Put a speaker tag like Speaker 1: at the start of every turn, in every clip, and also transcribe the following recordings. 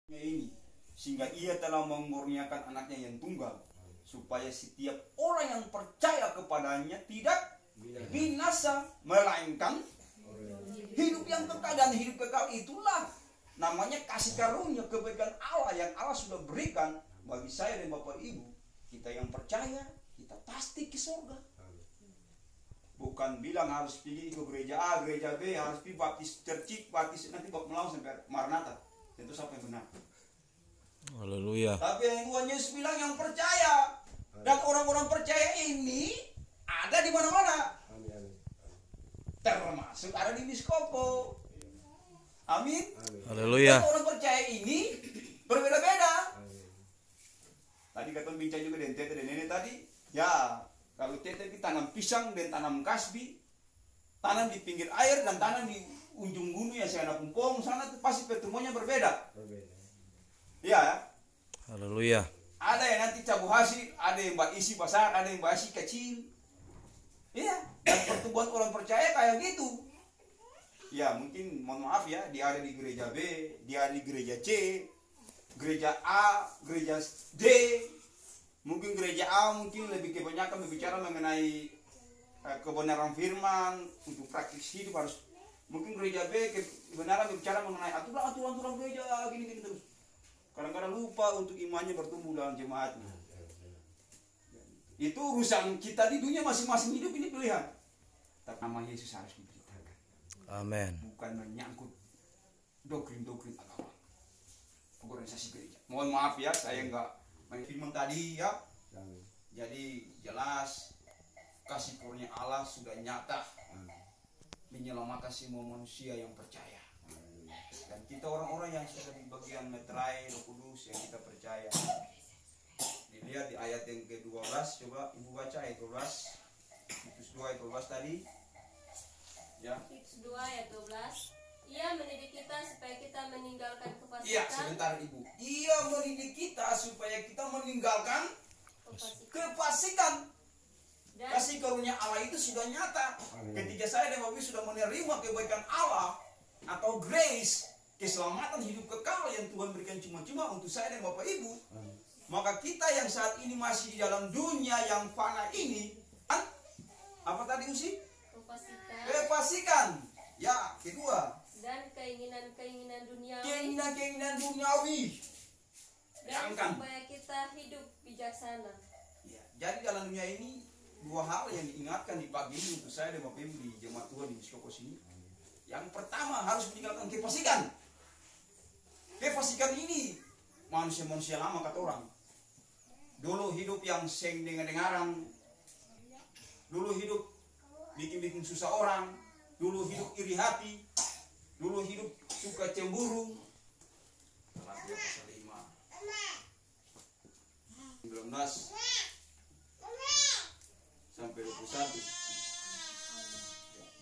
Speaker 1: ini sehingga ia telah mengurniakan anaknya yang tunggal supaya setiap orang yang percaya kepadanya tidak binasa melainkan hidup yang kekal. Dan hidup kekal itulah namanya kasih karunia kebaikan Allah yang Allah sudah berikan bagi saya dan Bapak Ibu. Kita yang percaya kita pasti ke surga. Bukan bilang harus pergi ke gereja A, gereja B, harus pergi baptis tercik, baptis nanti bawa melawan sampai Maranatha. Tentu siapa yang benar?
Speaker 2: Haleluya.
Speaker 1: Tapi yang Tuhan Yesus bilang yang percaya. Dan orang-orang percaya ini ada di mana-mana. Termasuk ada di Biskoko. Amin.
Speaker 2: Haleluya.
Speaker 1: Dan orang percaya ini berbeda-beda. Tadi kata bincang juga dengan tete dan nenek tadi. Ya, kalau tete tanam pisang dan tanam kasbi, tanam di pinggir air dan tanam di ujung gunung yang saya nak kumpong sana, pasti pertemuannya berbeda. Ya.
Speaker 2: Haleluya.
Speaker 1: Ada yang nanti cabu hasil, ada yang mbak isi besar, ada yang mbak isi kecil. Iya, dan pertumbuhan orang percaya kayak gitu. Ya mungkin mohon maaf ya, dia ada di gereja B, dia ada di gereja C, gereja A, gereja D. Mungkin gereja A mungkin lebih kebanyakan berbicara mengenai kebenaran firman untuk praktis hidup harus. Mungkin gereja B kebenaran berbicara mengenai aturan gereja gini terus. Kadang-kadang lupa untuk imannya bertumbuh dalam jemaat. Itu urusan kita di dunia masing-masing hidup ini pilihan. Tapi nama Yesus harus diberitakan.
Speaker 2: Amin.
Speaker 1: Bukan menyangkut doktrin-doktrin agama, organisasi gereja. Mohon maaf ya, saya enggak main firman tadi ya. Jadi jelas kasih karunia Allah sudah nyata menyelamatkan semua manusia yang percaya. Dan kita orang-orang yang sudah di bagian meterai Roh Kudus yang kita percaya. Dilihat di ayat yang ke-12, coba Ibu baca ayat 12. Titus 2 ayat 12 tadi. Ya.
Speaker 3: Titus 2 ayat 12. Ia mendidik kita supaya kita meninggalkan kefasikan.
Speaker 1: Iya, sebentar Ibu. Ia mendidik kita supaya kita meninggalkan kefasikan. Kasih karunia Allah itu sudah nyata. Ketika saya dan Bapak sudah menerima kebaikan Allah atau grace, keselamatan hidup kekal yang Tuhan berikan cuma-cuma untuk saya dan Bapak Ibu, maka kita yang saat ini masih di dalam dunia yang fana ini, apa tadi Usi? Kefasikan. Ya, kedua.
Speaker 3: Dan keinginan-keinginan duniawi.
Speaker 1: Keinginan-keinginan duniawi.
Speaker 3: Dan supaya kita hidup bijaksana.
Speaker 1: Ya, jadi dalam dunia ini dua hal yang diingatkan di pagi ini untuk saya dan Bapak Ibu di jemaat Tuhan di Biskoko sini. Yang pertama harus meninggalkan kefasikan. Kefasikan ini manusia-manusia lama kata orang. Dulu hidup yang seng dengar-dengaran. Dulu hidup bikin-bikin susah orang. Dulu hidup iri hati. Dulu hidup suka cemburu. Galatia pasal 5 19 sampai 21.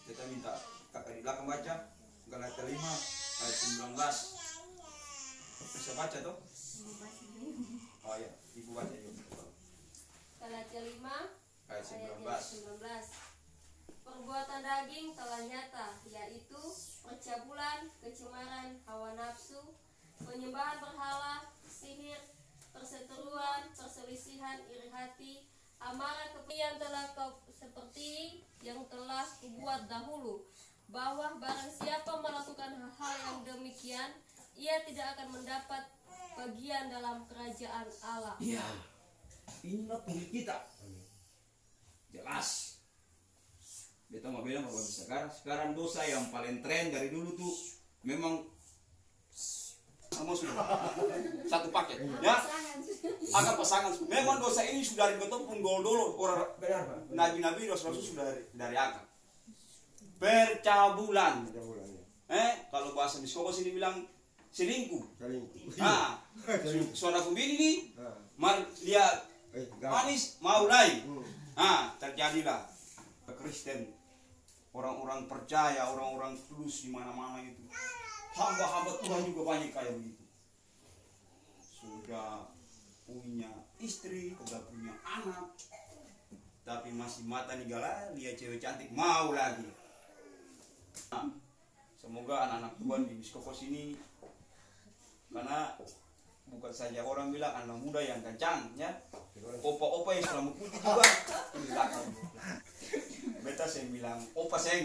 Speaker 1: Kita minta kakak di belakang baca Galatia 5 ayat 19. Bisa baca toh? Oh ya, Ibu baca juga.
Speaker 3: Galatia 5
Speaker 1: Ayat 19.
Speaker 3: Perbuatan daging telah nyata, yaitu percabulan, kecemaran, hawa nafsu, penyembahan berhala, sihir, perseteruan, perselisihan, iri hati, amarah, yang telah seperti yang telah kubuat dahulu, bahwa barang siapa melakukan hal-hal yang demikian, ia tidak akan mendapat bagian dalam kerajaan Allah.
Speaker 1: Iya. Inilah pemilik kita. Jelas. Kita mau bilang bahwa sekarang dosa yang paling tren dari dulu tuh memang kamu sudah satu paket ya. Agak pasangan. Memang dosa ini sudah dari betul pun dulu orang nabi-nabi rasul sudah dari akar. Percabulan. Kalau bahasa Biskoko sini bilang selingkuh. Nah, saudara pembini nih, lihat manis mau naik. Terjadilah Kristen, orang-orang percaya, orang-orang tulus di mana-mana itu. Hamba-hamba Tuhan juga banyak kayak begitu. Sudah punya istri, sudah punya anak, tapi masih mata nigala, lihat cewek cantik mau lagi. Semoga anak-anak Tuhan di Biskoko sini, karena bukan saja orang bilang anak muda yang kencang, ya. Opa-opa yang selama putih juga. Ini belakang. Beta saya bilang, opa saya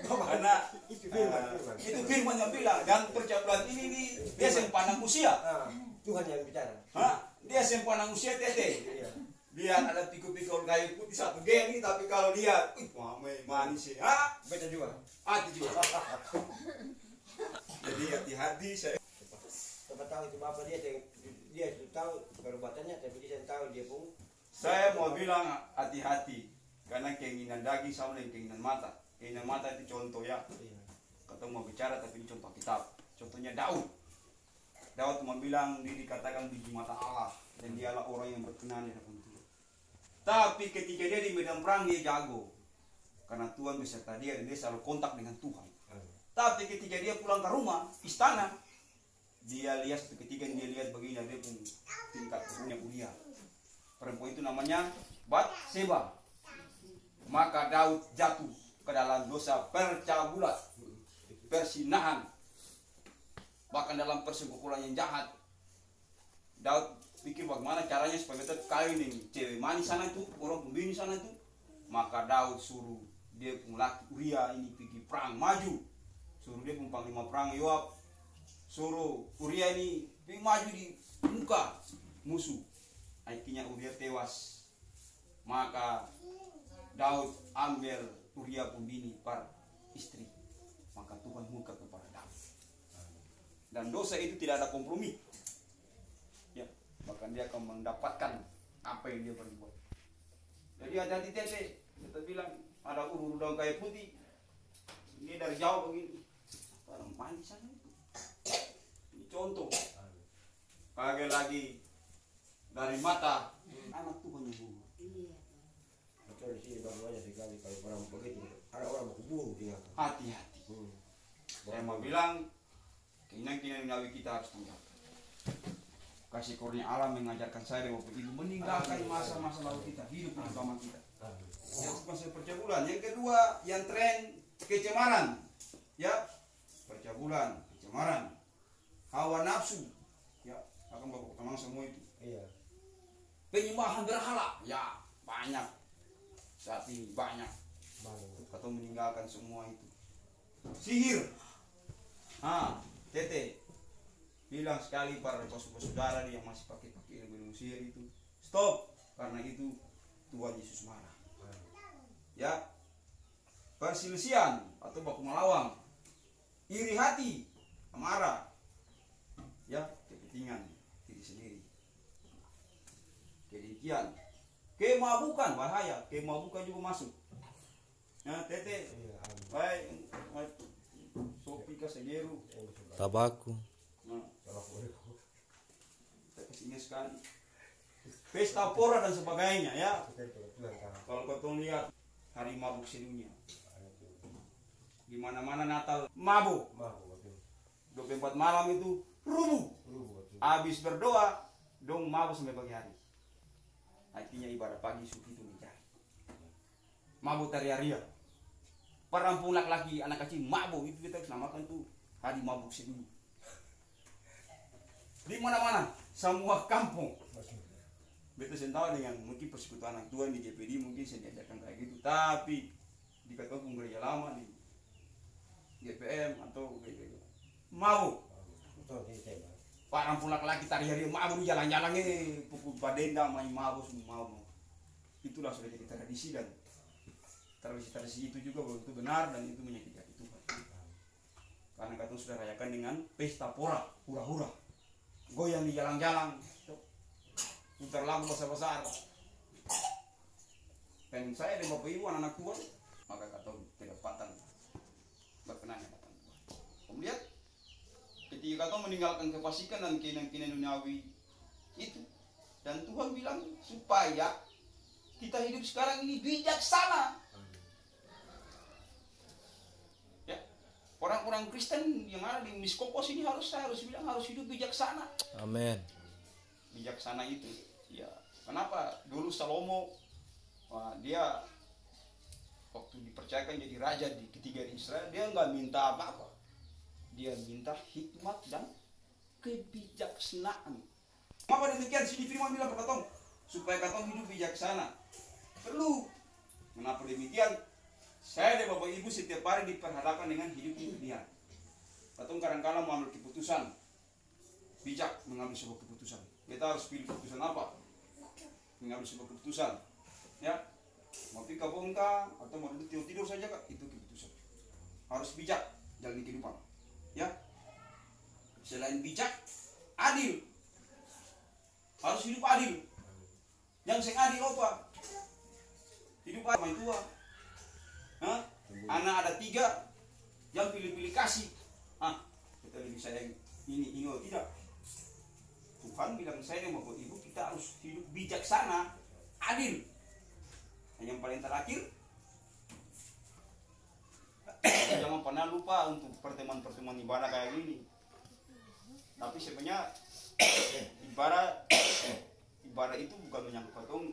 Speaker 1: karena itu firman yang bilang, dan percabulan ini nih, dia sempandang usia.
Speaker 4: Tuhan yang bicara.
Speaker 1: Dia sempandang usia tete. Lihat ada pikul-pikul kayu putih satu geni, tapi kalau lihat, manis ya.
Speaker 4: Beta juga.
Speaker 1: Hati juga. Jadi hati-hati saya.
Speaker 4: Siapa tahu itu bapak dia sudah tahu perbuatannya, tapi dia tahu dia pun.
Speaker 1: Saya mau bilang hati-hati, karena keinginan daging sama dengan keinginan mata. Keinginan mata itu contoh ya. Kata mau bicara tapi ini contoh kitab. Contohnya Daud. Daud mau bilang dikatakan biji mata Allah, dan dialah orang yang berkenan di hadapan Tuhan. Tapi ketika dia di medan perang dia jago, karena Tuhan beserta dia dan dia selalu kontak dengan Tuhan. Tapi ketika dia pulang ke rumah, istana, dia lihat ketika dia lihat begini, dia pun tingkat punya Uria. Perempuan itu namanya Batseba. Maka Daud jatuh ke dalam dosa percabulan, persinahan, bahkan dalam persekongkolan yang jahat. Daud pikir bagaimana caranya supaya kita kawin ini cewek manis sana itu, orang pembini sana itu. Maka Daud suruh dia pun laki Uria ini pergi perang maju. Suruh dia pun panglima perang Yoab, suruh Uria ini pergi maju di muka musuh. Akhirnya Uria tewas. Maka Daud ambil Uria pembini par istri. Maka Tuhan murka kepada Daud. Dan dosa itu tidak ada kompromi. Ya, bahkan dia akan mendapatkan apa yang dia perbuat. Jadi hati-hati tete. Kita bilang ada uru daun kayu putih. Ini dari jauh begini. Orang manis sana itu. Ini contoh. Kagak lagi dari mata anak Tuhan yang bunga.
Speaker 4: Betul sih banyak sekali kalau orang begitu. Ada orang mau kubur dia.
Speaker 1: Hati-hati. Saya mau bilang keinginan Nabi kita harus tinggalkan. Kasih karunia Allah mengajarkan saya bahwa ibu meninggalkan masa-masa lalu kita, hidup bersama kita. Yang konsep percabulan. Yang kedua, yang tren kecemaran. Ya, percabulan, kecemaran, hawa nafsu. Ya, akan bapak kenal semua itu.
Speaker 4: Iya.
Speaker 1: Penyembahan berhala, ya banyak. Saat ini banyak. Atau meninggalkan semua itu. Sihir. Tete bilang sekali para saudara yang masih pakai ilmu sihir itu, stop, karena itu Tuhan Yesus marah. Ya, perselisihan atau baku melawang, iri hati, marah, ya, kepentingan diri sendiri, kedengkian, kemabukan, bahaya, kemabukan juga masuk. Nah, tete, baik, sopi kasegeru,
Speaker 2: Tabaku.
Speaker 1: Kesini sekali. Pesta pora dan sebagainya ya. Kalau kau lihat hari mabuk sedunia, di mana-mana Natal mabuk. 24 malam itu rubuh. Habis berdoa, dong mabuk sampai pagi hari. Artinya ibadah pagi suki itu mencari. Mabuk teriaria. Perempuan laki-laki anak kecil mabuk, itu kita namakan tuh hari mabuk sedunia. Di mana-mana, semua kampung. Betul saya tahu dengan mungkin persekutuan anak Tuhan di GPD mungkin saya diajarkan kayak gitu. Tapi di ketemu gereja lama di GPM atau gereja mabuk. Perempuan laki-laki tari-hari mabuk jalan-jalan pukul badenda main mabuk semua mabuk. Itulah sudah jadi tradisi, dan tradisi itu juga betul benar dan itu menyakiti hati Tuhan. Karena kata sudah rayakan dengan pesta pora, hura-hura, goyang di jalan-jalan, putar lagu besar-besar. Dan saya dan bapak ibu anak-anak Tuhan, maka kata kedapatan berkenan hadapan Tuhan. Kemudian ketika kata meninggalkan kefasikan dan keinginan duniawi itu, dan Tuhan bilang supaya kita hidup sekarang ini bijaksana. Orang-orang Kristen yang ada di Miskopos ini saya harus bilang harus hidup bijaksana.
Speaker 2: Amin.
Speaker 1: Bijaksana itu, ya. Kenapa? Dulu Salomo, dia waktu dipercayakan jadi raja ketiga di Israel, dia nggak minta apa-apa. Dia minta hikmat dan kebijaksanaan. Mengapa demikian? Sini firman bilang ke katong supaya katong hidup bijaksana. Perlu. Mengapa demikian? Saya dan Bapak Ibu setiap hari diperhadapkan dengan hidup dunia. Katong kadang-kadang mengambil keputusan bijak, mengambil sebuah keputusan. Kita harus pilih keputusan apa? Mengambil sebuah keputusan, ya. Mau pergi kabung kah atau mau tidur saja kah? Itu keputusan. Harus bijak jalan kehidupan, ya. Selain bijak, adil. Harus hidup adil. Yang sing adil apa? Hidup apa main tua? Hah? Anak ada 3, yang pilih-pilih kasih. Kita lebih sayang ini oh tidak. Tuhan bilang saya dan Bapak Ibu kita harus hidup bijaksana, adil. Dan yang paling terakhir, jangan pernah lupa untuk pertemuan-pertemuan ibadah kayak gini. Tapi sebenarnya ibadah itu bukan menyangkut patung.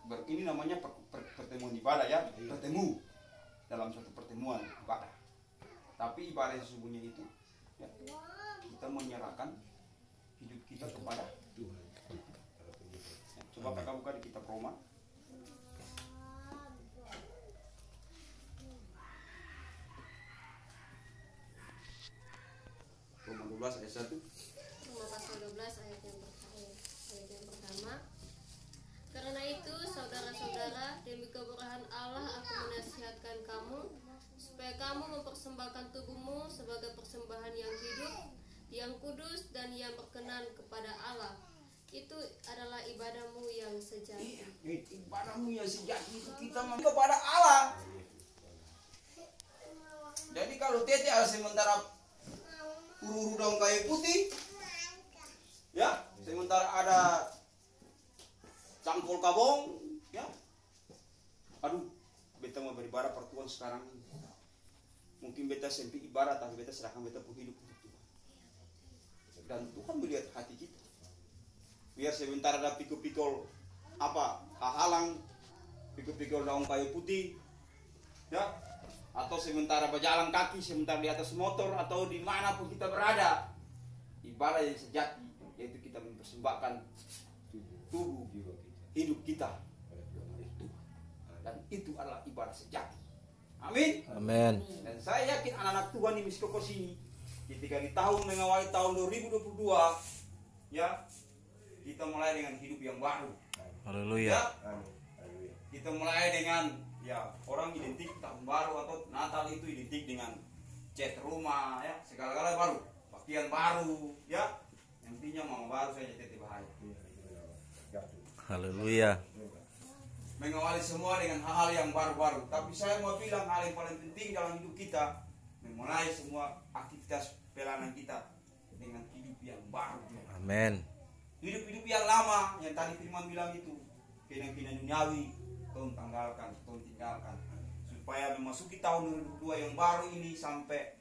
Speaker 1: Ini namanya pertemuan ibadah, ya, bertemu dalam suatu pertemuan ibadah. Tapi ibadah yang sesungguhnya itu, ya, kita menyerahkan hidup kita kepada Tuhan. Ya, coba kakak buka di kitab Roma. Roma 12 ayat 1.
Speaker 3: Roma pasal 12 ayat yang pertama. Karena itu, saudara-saudara, demi kemurahan Allah aku menasihatkan kamu supaya kamu mempersembahkan tubuhmu sebagai persembahan yang hidup, yang kudus dan yang berkenan kepada Allah. Itu adalah ibadahmu yang sejati.
Speaker 1: Ibadahmu yang sejati itu kita kepada Allah. Jadi kalau tete harus sementara uru-uru daun kayu putih, ya, sementara ada cangkul kabong, ya. Aduh, beta mau beribadah pertuan sekarang. Mungkin beta sempi ibarat, tapi beta serahkan beta pun hidup untuk Tuhan. Dan Tuhan melihat hati kita. Biar sebentar ada pikul-pikul apa halang, pikul-pikul daun kayu putih, ya. Atau sementara berjalan kaki, sementara di atas motor atau di mana pun kita berada, ibadah yang sejati yaitu kita mempersembahkan tubuh hidup kita dan itu adalah ibadah sejati. Amin.
Speaker 2: Amin.
Speaker 1: Dan saya yakin anak-anak Tuhan di Miskoko sini ketika di tahun mengawali tahun 2022, ya, kita mulai dengan hidup yang baru.
Speaker 2: Haleluya.
Speaker 1: Ya, kita mulai dengan, ya, orang identik tahun baru atau Natal itu identik dengan cat rumah, ya, segala-galanya baru, pakaian baru, ya, yang intinya mama baru saja tidak bahaya.
Speaker 2: Haleluya.
Speaker 1: Mengawali semua dengan hal-hal yang baru-baru. Tapi saya mau bilang hal yang paling penting dalam hidup kita, memulai semua aktivitas pelayanan kita dengan hidup yang baru.
Speaker 2: Amin.
Speaker 1: Hidup-hidup yang lama yang tadi firman bilang itu, keinginan duniawi, tolong tinggalkan. Supaya memasuki tahun 2022 yang baru ini sampai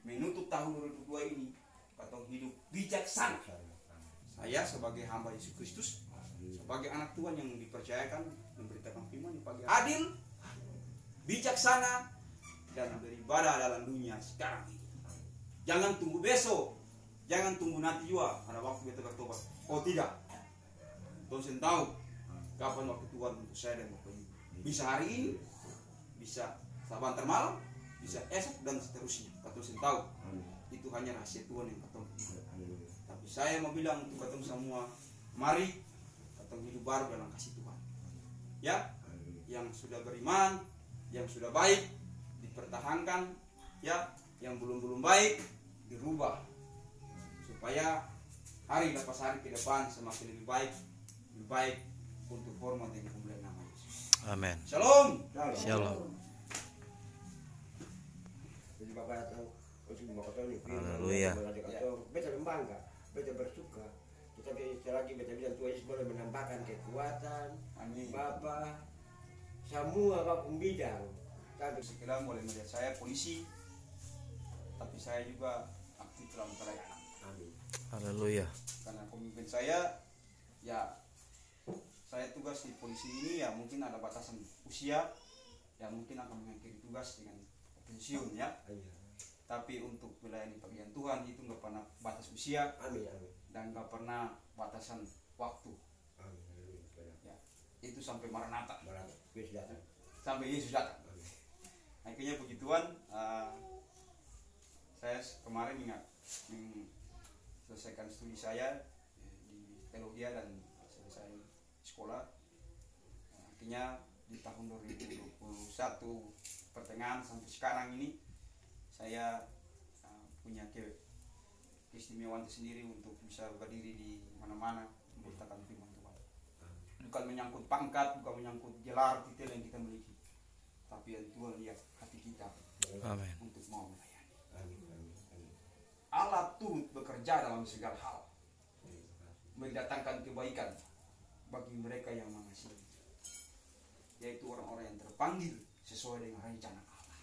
Speaker 1: menutup tahun 2022 ini, atau hidup bijaksana. Saya sebagai hamba Yesus Kristus, sebagai anak Tuhan yang dipercayakan memberitakan firman di pagi hari, adil, bijaksana, dan beribadah dalam dunia sekarang ini. Jangan tunggu besok, jangan tunggu nanti juga ada waktu kita bertobat. Oh tidak, Tuhan tahu kapan waktu Tuhan untuk saya dan Bapak Ibu. Bisa hari ini, bisa sebentar malam, bisa esok dan seterusnya. Tuhan tahu. Itu hanya rahasia Tuhan yang ketemu. Tapi saya mau bilang untuk ketemu semua, mari ketemu hidup baru dalam kasih Tuhan. Ya, yang sudah beriman, yang sudah baik dipertahankan, ya, yang belum baik dirubah supaya hari lepas hari ke depan semakin lebih baik untuk hormat dan kemuliaan nama Yesus.
Speaker 2: Amin.
Speaker 1: Shalom.
Speaker 2: Shalom.
Speaker 4: Jadi Bapak tahu,
Speaker 2: Haleluya.
Speaker 4: Beta bangga, beta bersuka. Tetapi selagi beta bilang Tuhan Yesus boleh menambahkan kekuatan,
Speaker 1: Amin.
Speaker 4: Bapa, semua apapun bidang. Tapi
Speaker 1: Sekilas boleh melihat saya polisi, tapi saya juga aktif dalam pelayanan.
Speaker 4: amin.
Speaker 2: Haleluya.
Speaker 1: Karena pemimpin saya, ya, saya tugas di polisi ini ya mungkin ada batasan usia, ya mungkin akan mengakhiri tugas dengan pensiun, ya.
Speaker 4: Iya.
Speaker 1: Tapi untuk melayani pekerjaan Tuhan itu nggak pernah batas usia
Speaker 4: Amin, amin.
Speaker 1: dan nggak pernah batasan waktu.
Speaker 4: Amin. Haleluya.
Speaker 1: Ya, itu sampai Maranatha,
Speaker 4: Maranatha, Yesus datang.
Speaker 1: sampai Yesus datang.
Speaker 4: Amin.
Speaker 1: Akhirnya puji Tuhan, saya kemarin selesaikan studi saya di teologi dan selesai sekolah. Akhirnya di tahun 2021 pertengahan sampai sekarang ini saya punya keistimewaan sendiri untuk bisa berdiri di mana-mana memberitakan firman Tuhan. Bukan menyangkut pangkat, bukan menyangkut gelar titel yang kita miliki, tapi yang Tuhan lihat hati kita
Speaker 2: Amin.
Speaker 1: untuk mau melayani.
Speaker 4: Amin, amin, amin.
Speaker 1: Allah turut bekerja dalam segala hal, mendatangkan kebaikan bagi mereka yang mengasihi, yaitu orang-orang yang terpanggil sesuai dengan rencana Allah.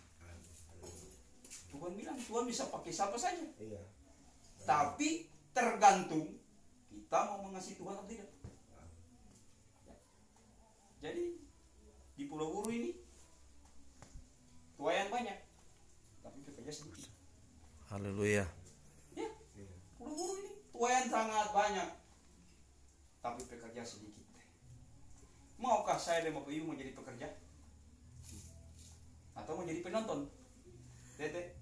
Speaker 1: Tuhan bilang Tuhan bisa pakai siapa saja,
Speaker 4: Iya.
Speaker 1: tapi tergantung kita mau mengasihi Tuhan atau tidak. Ya. Jadi di Pulau Buru ini tuayan banyak, tapi pekerja sedikit.
Speaker 2: Haleluya.
Speaker 1: Ya, Pulau Buru ini tuayan sangat banyak, tapi pekerja sedikit. Maukah saya dan Bapak Ibu menjadi pekerja? Atau mau jadi penonton? Tete?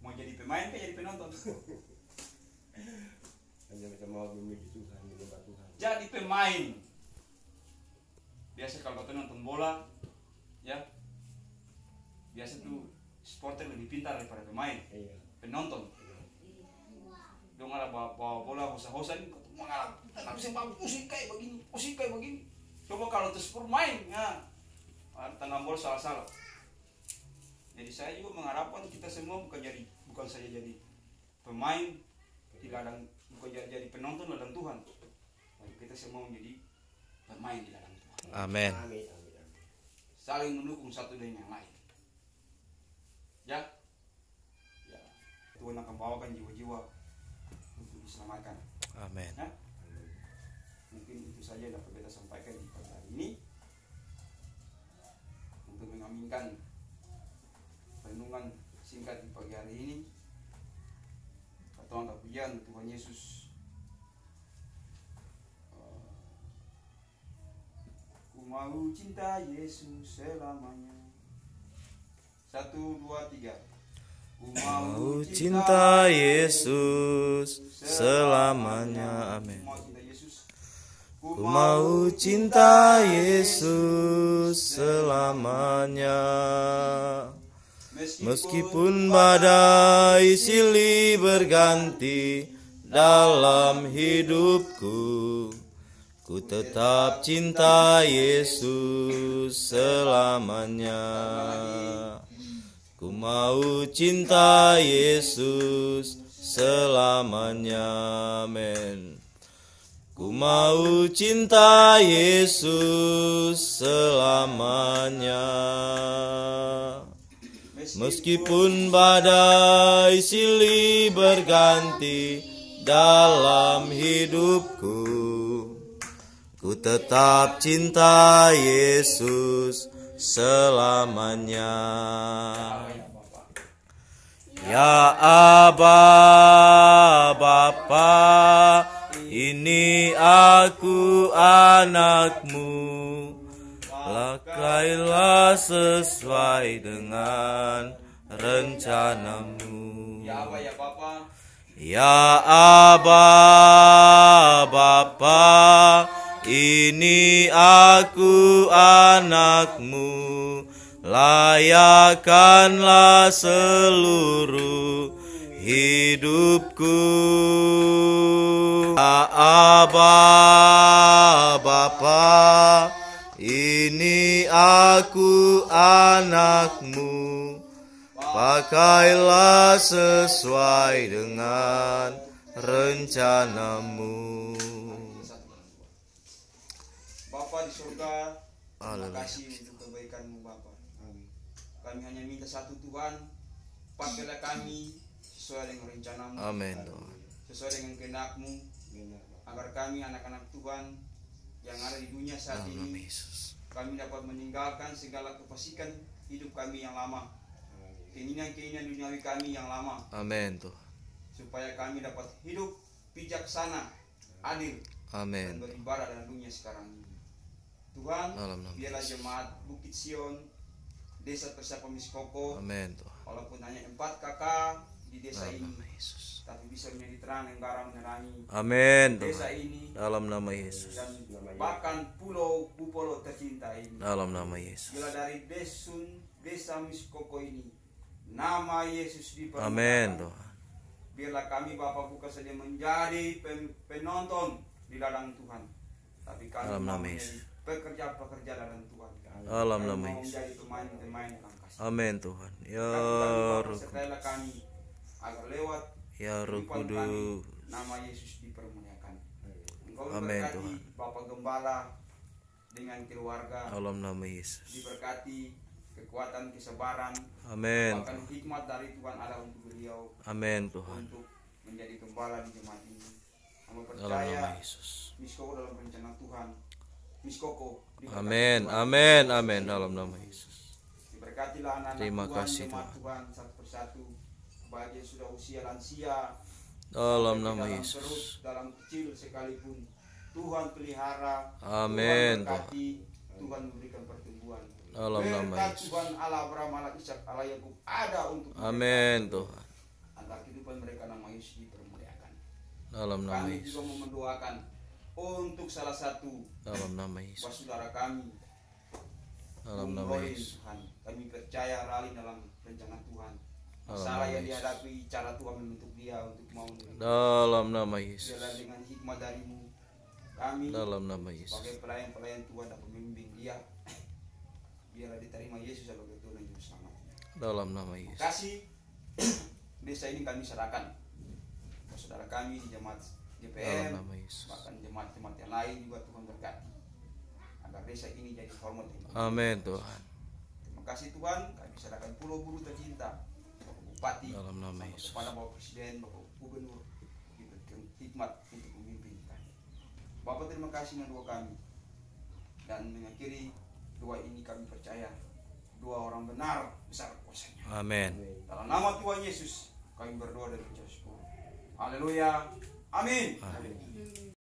Speaker 1: Mau jadi pemain ke jadi penonton?
Speaker 4: Hanya kita mau memuji Tuhan, menyembah Tuhan.
Speaker 1: Jadi pemain. Biasa kalau kita nonton bola, ya, biasa tuh supporter lebih pintar daripada pemain.
Speaker 4: Iya.
Speaker 1: Penonton. Dong ada bawa bola hosa-hosa ini, mengalami. Tapi saya pusing kayak begini, pusing kayak begini. Coba kalau terus pemain, ya, tengah bola salah-salah. Jadi saya juga mengharapkan kita semua bukan saja jadi pemain di ladang, bukan jadi penonton ladang Tuhan, tapi kita semua menjadi pemain di ladang Tuhan.
Speaker 2: Amin.
Speaker 4: Amin, amin, amin.
Speaker 1: Saling mendukung satu dengan yang lain. Ya, ya, Tuhan akan bawakan jiwa-jiwa untuk diselamatkan.
Speaker 2: Amin.
Speaker 1: Ya, mungkin itu saja dapat kita sampaikan di pagi hari ini untuk mengaminkan renungan singkat di pagi hari ini. Kata pujian Tuhan Yesus. Ku mau cinta Yesus selamanya. 1, 2, 3. Ku
Speaker 2: Mau cinta Yesus selamanya. Amin.
Speaker 1: Ku mau cinta Yesus.
Speaker 2: Ku mau cinta Yesus selamanya. Meskipun badai silih berganti dalam hidupku, ku tetap cinta Yesus selamanya. Ku mau cinta Yesus selamanya. Amin. Ku mau cinta Yesus selamanya. Meskipun badai silih berganti dalam hidupku, ku tetap cinta Yesus selamanya. Ya Aba, Bapa, ini aku anakmu. Lakailah sesuai dengan rencanamu.
Speaker 1: Ya Aba, ya Bapa.
Speaker 2: Ya Aba, Bapa, ini aku anakmu. Layakkanlah seluruh hidupku. Ya Aba, Bapa, ini aku anakmu. Pakailah sesuai dengan rencanamu.
Speaker 1: Bapa di surga, terima
Speaker 2: Haleluya.
Speaker 1: kasih untuk kebaikan-Mu Bapa. Kami hanya minta satu Tuhan, pakailah kami sesuai dengan rencana-Mu,
Speaker 2: Amin Tuhan.
Speaker 1: sesuai dengan kehendak-Mu, agar kami anak-anak Tuhan yang ada di dunia saat
Speaker 2: Dalam nama
Speaker 1: ini,
Speaker 2: Yesus.
Speaker 1: kami dapat meninggalkan segala kefasikan hidup kami yang lama, keinginan-keinginan duniawi kami yang lama,
Speaker 2: Amin Tuhan.
Speaker 1: supaya kami dapat hidup bijaksana, adil,
Speaker 2: Amin.
Speaker 1: dan beribadah dalam dunia sekarang ini. Tuhan,
Speaker 2: Dalam nama
Speaker 1: biarlah
Speaker 2: Yesus.
Speaker 1: jemaat Bukit Sion, Desa Persapa Miskoko,
Speaker 2: Amin Tuhan.
Speaker 1: walaupun hanya 4 kakak di desa
Speaker 2: Dalam
Speaker 1: ini,
Speaker 2: nama Yesus.
Speaker 1: tapi bisa menjadi terang yang bara menerangi
Speaker 2: Amin
Speaker 1: desa
Speaker 2: Tuhan.
Speaker 1: ini
Speaker 2: Dalam nama Yesus.
Speaker 1: dan bahkan pulau Bupolo tercinta ini.
Speaker 2: Dalam nama Yesus.
Speaker 1: Bila dari desa Miskoko ini, nama Yesus
Speaker 2: Amin
Speaker 1: dipermuliakan.
Speaker 2: Tuhan.
Speaker 1: Biarlah kami Bapak bukan saja menjadi penonton di ladang Tuhan, tapi kami
Speaker 2: Dalam
Speaker 1: mau
Speaker 2: nama
Speaker 1: menjadi
Speaker 2: Yesus.
Speaker 1: pekerja-pekerja ladang Tuhan.
Speaker 2: Dalam
Speaker 1: Kami
Speaker 2: nama
Speaker 1: mau
Speaker 2: Yesus.
Speaker 1: menjadi pemain-pemain dalam kasih.
Speaker 2: Amin Tuhan. Ya
Speaker 1: Kami Bapak
Speaker 2: Roh
Speaker 1: sertailah kami agar lewat
Speaker 2: Ya Roh
Speaker 1: kehidupan kami,
Speaker 2: Kudus.
Speaker 1: nama Yesus dipermuliakan. Engkau
Speaker 2: Amin,
Speaker 1: berkati
Speaker 2: Tuhan.
Speaker 1: Bapak Gembala dengan keluarga,
Speaker 2: Dalam nama Yesus.
Speaker 1: diberkati kekuatan kesabaran,
Speaker 2: Amin.
Speaker 1: bahkan hikmat dari Tuhan ada untuk beliau
Speaker 2: Amin Tuhan.
Speaker 1: untuk menjadi gembala di jemaat ini. Hamba
Speaker 2: Dalam nama
Speaker 1: percaya
Speaker 2: Yesus.
Speaker 1: Miskoko dalam rencana Tuhan. Miskoko diberkati
Speaker 2: Amin.
Speaker 1: Tuhan.
Speaker 2: Amin. Amin. Dalam nama Yesus.
Speaker 1: Diberkatilah anak-anak
Speaker 2: Terima
Speaker 1: Tuhan,
Speaker 2: kasih,
Speaker 1: jemaat
Speaker 2: Tuhan.
Speaker 1: Tuhan satu persatu, baik yang sudah usia lansia,
Speaker 2: Dalam
Speaker 1: sampai
Speaker 2: nama
Speaker 1: dalam
Speaker 2: Yesus.
Speaker 1: perut, dalam kecil sekalipun. Tuhan pelihara,
Speaker 2: Amin,
Speaker 1: Tuhan berkati, Tuhan memberikan pertumbuhan.
Speaker 2: Dalam nama
Speaker 1: Berkat
Speaker 2: Yesus.
Speaker 1: Tuhan Allah Abraham, Allah Ishak, Allah Yakub ada untuk mereka.
Speaker 2: Amin Tuhan.
Speaker 1: Agar kehidupan mereka nama Yesus dipermuliakan.
Speaker 2: Dalam nama
Speaker 1: Kami
Speaker 2: Yesus.
Speaker 1: juga mau mendoakan untuk salah satu
Speaker 2: Dalam nama Yesus.
Speaker 1: saudara kami,
Speaker 2: Dalam
Speaker 1: Bung
Speaker 2: nama
Speaker 1: Roy,
Speaker 2: Yesus.
Speaker 1: Tuhan. Kami percaya rali dalam rencana Tuhan.
Speaker 2: Dalam
Speaker 1: Masalah
Speaker 2: nama
Speaker 1: yang
Speaker 2: Yesus.
Speaker 1: dihadapi, cara Tuhan membentuk dia untuk mau menerima.
Speaker 2: Dalam nama Yesus.
Speaker 1: Biarlah dengan hikmat darimu, kami
Speaker 2: Dalam nama Yesus.
Speaker 1: sebagai pelayan-pelayan Tuhan dapat membimbing dia. Biarlah diterima Yesus sebagai Tuhan dan Juru Selamat.
Speaker 2: Dalam nama Yesus.
Speaker 1: Kasih desa ini kami serahkan ke saudara kami di jemaat
Speaker 2: Dalam
Speaker 1: GPM,
Speaker 2: nama Yesus.
Speaker 1: bahkan jemaat-jemaat yang lain juga Tuhan berkati agar desa ini jadi hormat.
Speaker 2: Amin Tuhan.
Speaker 1: Terima kasih Tuhan, kami serahkan Pulau Buru tercinta, Bapak Bupati,
Speaker 2: Dalam nama
Speaker 1: sampai
Speaker 2: Yesus.
Speaker 1: kepada Bapak Presiden, Bapak Gubernur, diberikan hikmat untuk memimpin kami. Bapak terima kasih dengan doa kami, dan mengakhiri doa ini kami percaya doa orang benar besar kuasanya.
Speaker 2: Amin.
Speaker 1: Dalam nama Tuhan Yesus kami berdoa dan ucap syukur. Haleluya. Amin.
Speaker 2: Amin.